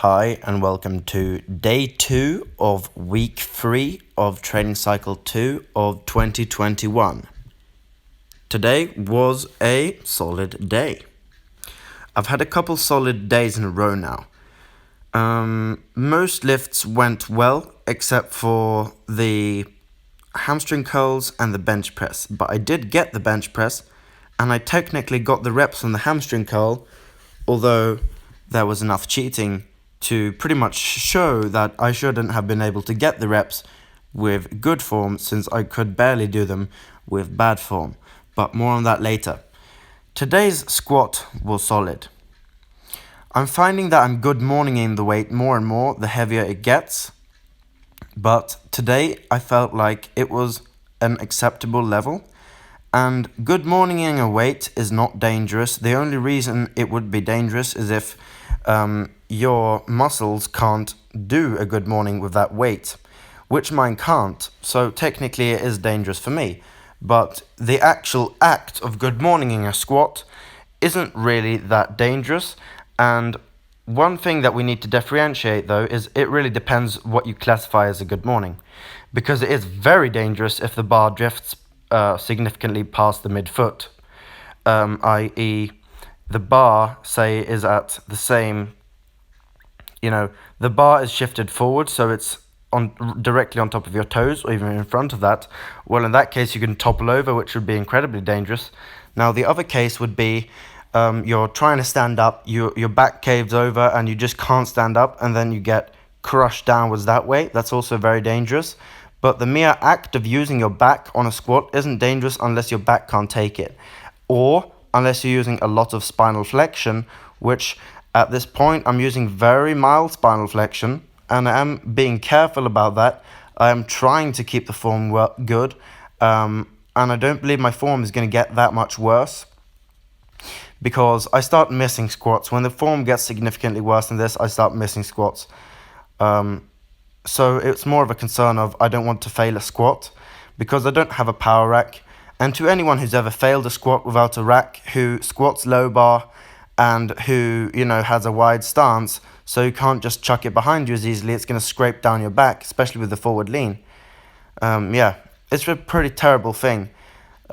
Hi and welcome to day 2 of week 3 of training cycle 2 of 2021. Today was a solid day. I've had a couple solid days in a row now. Most lifts went well except for the hamstring curls and the bench press, but I did get the bench press and I technically got the reps on the hamstring curl, although there was enough cheating to pretty much show that I shouldn't have been able to get the reps with good form since I could barely do them with bad form, but more on that later. Today's squat was solid. I'm finding that I'm good morninging the weight more and more the heavier it gets, but today I felt like it was an acceptable level. And good morninging a weight is not dangerous. The only reason it would be dangerous is if your muscles can't do a good morning with that weight, which mine can't. So technically it is dangerous for me. But the actual act of good morninging a squat isn't really that dangerous. And one thing that we need to differentiate though is it really depends what you classify as a good morning, because it is very dangerous if the bar drifts significantly past the midfoot, i.e. the bar, say, is at the same, the bar is shifted forward, so it's directly on top of your toes, or even in front of that. Well, in that case, you can topple over, which would be incredibly dangerous. Now, the other case would be you're trying to stand up, your back caves over, and you just can't stand up, and then you get crushed downwards that way. That's also very dangerous. But the mere act of using your back on a squat isn't dangerous unless your back can't take it, or unless you're using a lot of spinal flexion, which at this point I'm using very mild spinal flexion, and I am being careful about that. I am trying to keep the form good, and I don't believe my form is going to get that much worse, because I start missing squats. When the form gets significantly worse than this, I start missing squats. So it's more of a concern of I don't want to fail a squat because I don't have a power rack. And to anyone who's ever failed a squat without a rack, who squats low bar and who, has a wide stance, so you can't just chuck it behind you as easily, it's going to scrape down your back, especially with the forward lean. It's a pretty terrible thing,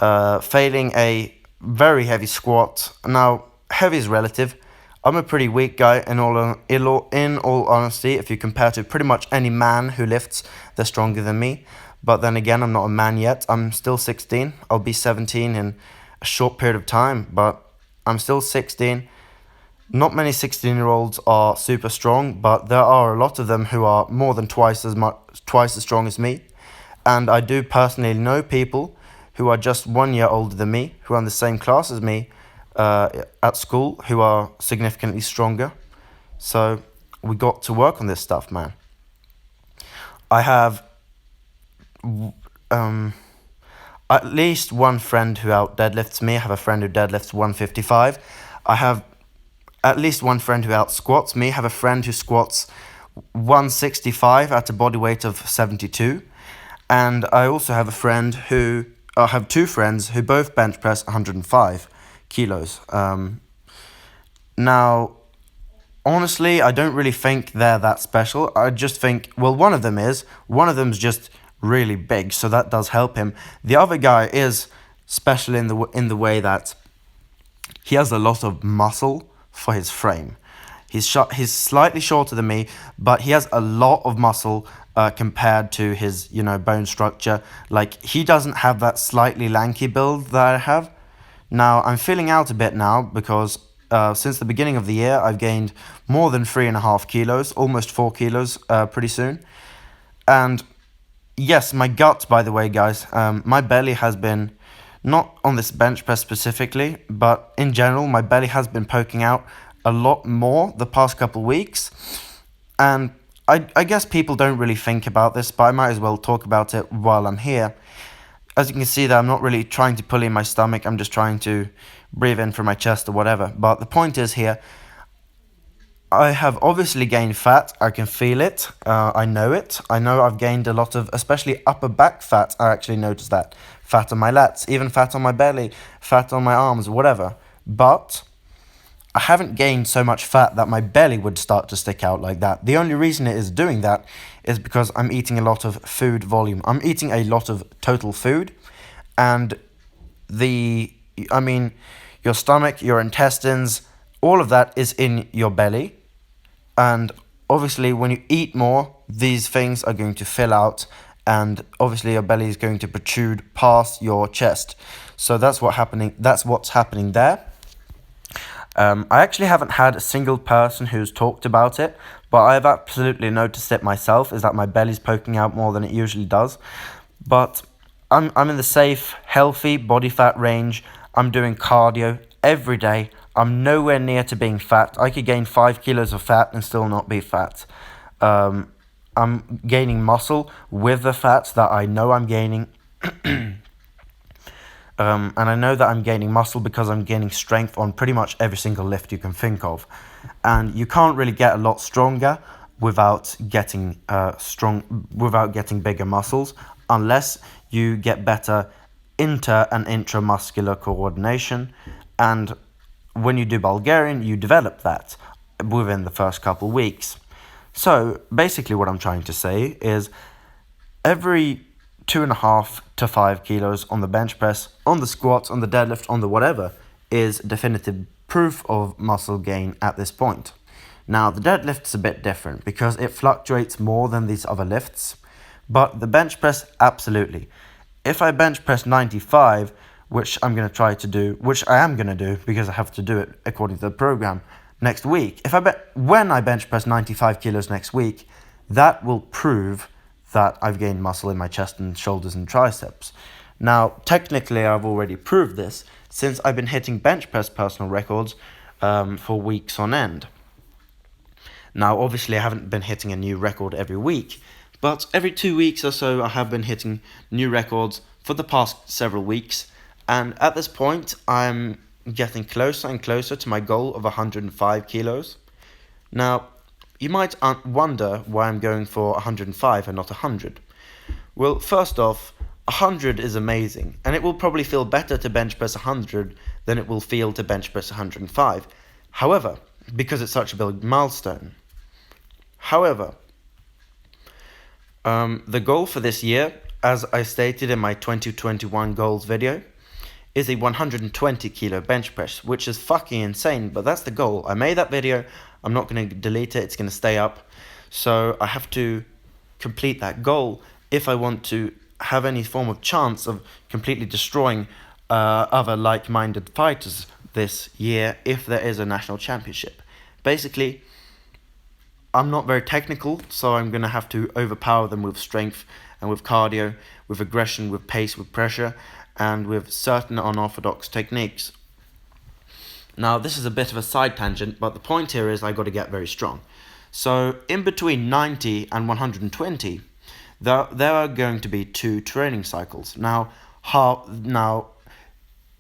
failing a very heavy squat. Now, heavy is relative. I'm a pretty weak guy in all honesty. If you compare to pretty much any man who lifts, they're stronger than me. But then again, I'm not a man yet. I'm still 16. I'll be 17 in a short period of time, but I'm still 16. Not many 16-year-olds are super strong, but there are a lot of them who are more than twice as strong as me. And I do personally know people who are just 1 year older than me, who are in the same class as me, at school, who are significantly stronger. So we got to work on this stuff, man. I have at least one friend who out deadlifts me. I have a friend who deadlifts 155. I have at least one friend who out squats me. I have a friend who squats 165 at a body weight of 72. And I also have I have two friends who both bench press 105 kilos. Now, honestly, I don't really think they're that special. I just think, well, one of them's just really big, so that does help him. The other guy is special in the way that he has a lot of muscle for his frame. He's slightly shorter than me, but he has a lot of muscle compared to his, bone structure. Like, he doesn't have that slightly lanky build that I have. Now, I'm filling out a bit now because since the beginning of the year, I've gained more than 3.5 kilos, almost 4 kilos pretty soon. And yes, my gut, by the way, guys, my belly has been, not on this bench press specifically, but in general, my belly has been poking out a lot more the past couple weeks. And I guess people don't really think about this, but I might as well talk about it while I'm here. As you can see, that I'm not really trying to pull in my stomach, I'm just trying to breathe in from my chest or whatever. But the point is here, I have obviously gained fat. I can feel it. I know it. I know I've gained a lot of, especially upper back fat. I actually noticed that. Fat on my lats, even fat on my belly, fat on my arms, whatever. But I haven't gained so much fat that my belly would start to stick out like that. The only reason it is doing that is because I'm eating a lot of food volume. I'm eating a lot of total food, and your stomach, your intestines, all of that is in your belly. And obviously, when you eat more, these things are going to fill out, and obviously your belly is going to protrude past your chest. So that's what's happening there. I actually haven't had a single person who's talked about it, but I've absolutely noticed it myself, is that my belly's poking out more than it usually does. But I'm in the safe, healthy body fat range. I'm doing cardio every day. I'm nowhere near to being fat. I could gain 5 kilos of fat and still not be fat. I'm gaining muscle with the fat that I know I'm gaining. And I know that I'm gaining muscle because I'm gaining strength on pretty much every single lift you can think of. And you can't really get a lot stronger without getting bigger muscles, unless you get better inter and intramuscular coordination. And when you do Bulgarian, you develop that within the first couple weeks. So basically what I'm trying to say is every 2.5 to 5 kilos on the bench press, on the squats, on the deadlift, on the whatever, is definitive proof of muscle gain at this point. Now, the deadlift's a bit different because it fluctuates more than these other lifts, but the bench press, absolutely. If I bench press 95, which I am going to do because I have to do it according to the program next week, when I bench press 95 kilos next week, that will prove that I've gained muscle in my chest and shoulders and triceps. Now, technically, I've already proved this since I've been hitting bench press personal records for weeks on end. Now, obviously, I haven't been hitting a new record every week, but every 2 weeks or so, I have been hitting new records for the past several weeks. And at this point, I'm getting closer and closer to my goal of 105 kilos. Now, you might wonder why I'm going for 105 and not 100. Well, first off, 100 is amazing, and it will probably feel better to bench press 100 than it will feel to bench press 105. However, because it's such a big milestone. However, the goal for this year, as I stated in my 2021 goals video, is a 120 kilo bench press, which is fucking insane, but that's the goal. I made that video. I'm not going to delete it. It's going to stay up. So I have to complete that goal if I want to have any form of chance of completely destroying other like-minded fighters this year if there is a national championship. Basically, I'm not very technical, so I'm going to have to overpower them with strength and with cardio, with aggression, with pace, with pressure, and with certain unorthodox techniques. Now, this is a bit of a side tangent, but the point here is I got to get very strong. So, in between 90 and 120, there are going to be 2 training cycles. Now,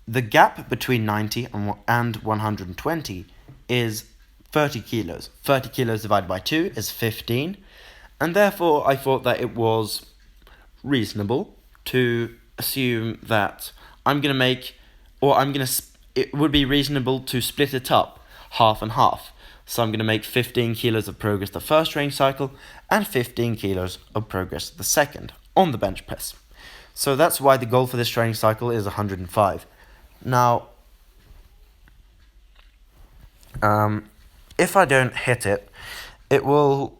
the gap between 90 and 120 is 30 kilos. 30 kilos divided by 2 is 15, and therefore I thought that it was reasonable to assume that it would be reasonable to split it up half and half. So I'm going to make 15 kilos of progress the first training cycle and 15 kilos of progress the second on the bench press. So that's why the goal for this training cycle is 105. Now, if I don't hit it, it will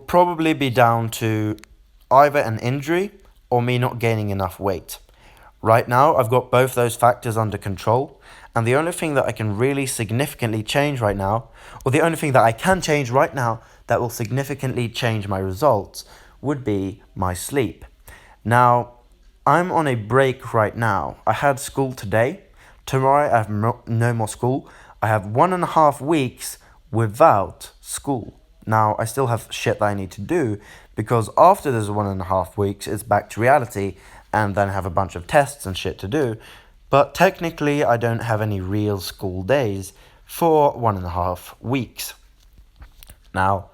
probably be down to either an injury or me not gaining enough weight. Right now, I've got both those factors under control, and the only thing that I can really significantly change right now, or the only thing that I can change right now that will significantly change my results, would be my sleep. Now, I'm on a break right now. I had school today. Tomorrow, I have no more school. I have 1.5 weeks without school. Now, I still have shit that I need to do, because after those 1.5 weeks, it's back to reality, and then I have a bunch of tests and shit to do. But technically, I don't have any real school days for 1.5 weeks. Now,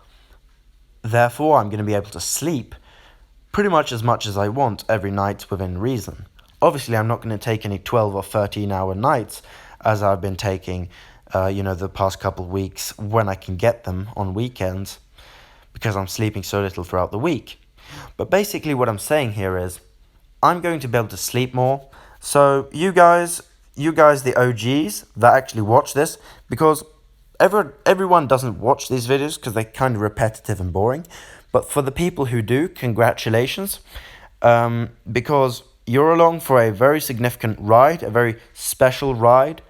therefore, I'm going to be able to sleep pretty much as I want every night within reason. Obviously, I'm not going to take any 12 or 13 hour nights, as I've been taking, the past couple of weeks when I can get them on weekends, because I'm sleeping so little throughout the week. But basically what I'm saying here is I'm going to be able to sleep more. So you guys, the OGs that actually watch this, because everyone doesn't watch these videos because they're kind of repetitive and boring. But for the people who do, congratulations, because you're along for a very significant ride, a very special ride.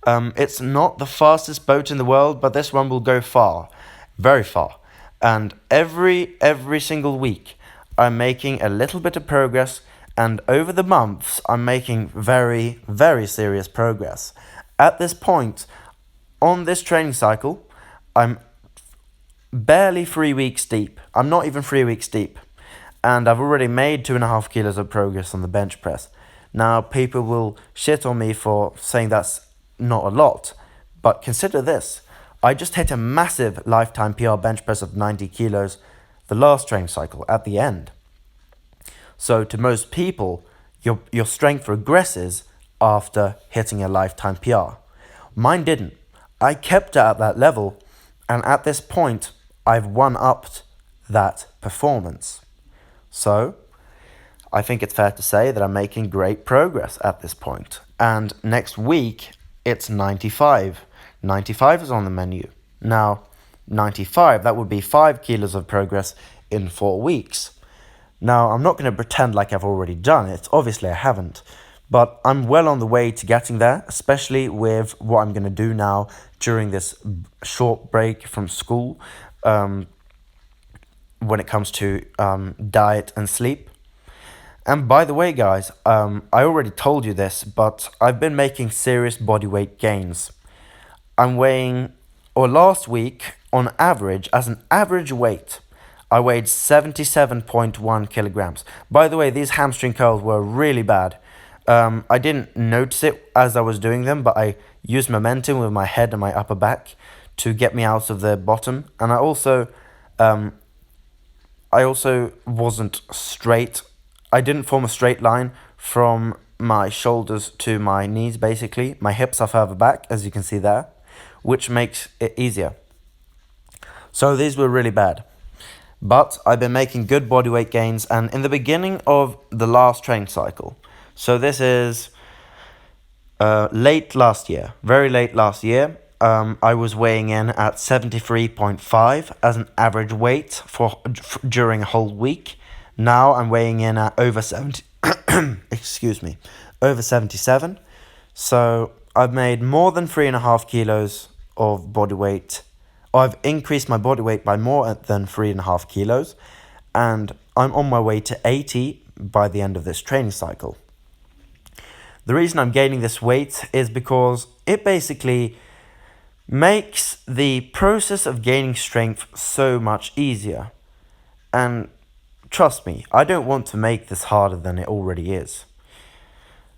It's not the fastest boat in the world, but this one will go far, very far. And every single week, I'm making a little bit of progress, and over the months, I'm making very, very serious progress. At this point, on this training cycle, I'm barely 3 weeks deep. I'm not even 3 weeks deep. And I've already made 2.5 kilos of progress on the bench press. Now, people will shit on me for saying that's not a lot, but consider this. I just hit a massive lifetime PR bench press of 90 kilos the last training cycle at the end. So to most people, your strength regresses after hitting a lifetime PR. Mine didn't. I kept it at that level, and at this point, I've one-upped that performance. So, I think it's fair to say that I'm making great progress at this point. And next week, it's 95. 95 is on the menu. Now, 95, that would be 5 kilos of progress in 4 weeks. Now, I'm not going to pretend like I've already done it. Obviously, I haven't. But I'm well on the way to getting there, especially with what I'm going to do now during this short break from school when it comes to diet and sleep. And by the way, guys, I already told you this, but I've been making serious body weight gains. I'm weighing, or last week, on average, as an average weight, I weighed 77.1 kilograms. By the way, these hamstring curls were really bad. I didn't notice it as I was doing them, but I used momentum with my head and my upper back to get me out of the bottom. And I also wasn't straight. I didn't form a straight line from my shoulders to my knees, basically. My hips are further back, as you can see there, which makes it easier. So these were really bad. But I've been making good body weight gains, and in the beginning of the last training cycle, so this is late last year, very late last year, I was weighing in at 73.5 as an average weight during a whole week. Now I'm weighing in at over 70, over 77. So I've made more than 3.5 kilos of body weight. I've increased my body weight by more than 3.5 kilos, and I'm on my way to 80 by the end of this training cycle. The reason I'm gaining this weight is because it basically makes the process of gaining strength so much easier. And trust me, I don't want to make this harder than it already is.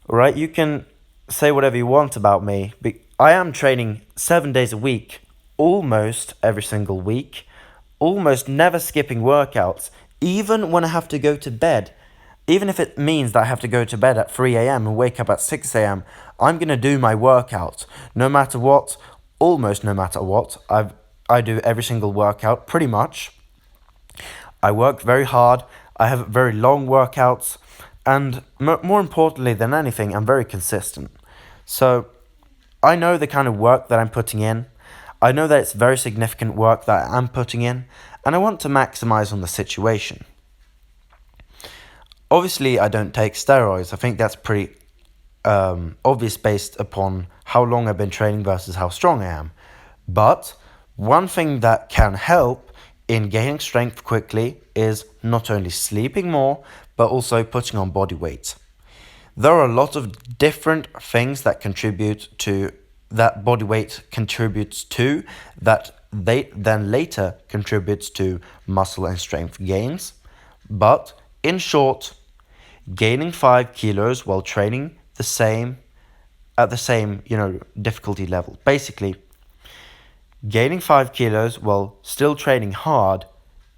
Alright, you can say whatever you want about me, but I am training 7 days a week, almost every single week, almost never skipping workouts, even when I have to go to bed. Even if it means that I have to go to bed at 3 a.m. and wake up at 6 a.m., I'm going to do my workout. No matter what, almost no matter what, I do every single workout, pretty much. I work very hard, I have very long workouts, and more importantly than anything, I'm very consistent. So, I know the kind of work that I'm putting in. I know that it's very significant work that I'm putting in, and I want to maximize on the situation. Obviously, I don't take steroids. I think that's pretty obvious based upon how long I've been training versus how strong I am. But one thing that can help in gaining strength quickly is not only sleeping more, but also putting on body weight. There are a lot of different things that contribute to that body weight contributes to, that they then later contributes to muscle and strength gains. But in short, gaining 5 kilos while training at the same, difficulty level. Basically, gaining 5 kilos while still training hard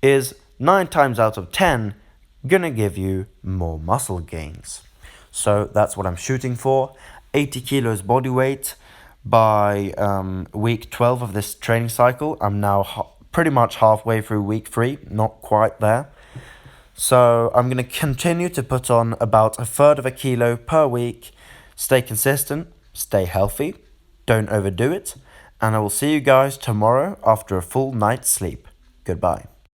is 9 times out of 10 gonna give you more muscle gains. So that's what I'm shooting for. 80 kilos body weight. by week 12 of this training cycle. I'm now pretty much halfway through week 3, not quite there. So I'm going to continue to put on about 1/3 of a kilo per week. Stay consistent, stay healthy, don't overdo it, and I will see you guys tomorrow after a full night's sleep. Goodbye.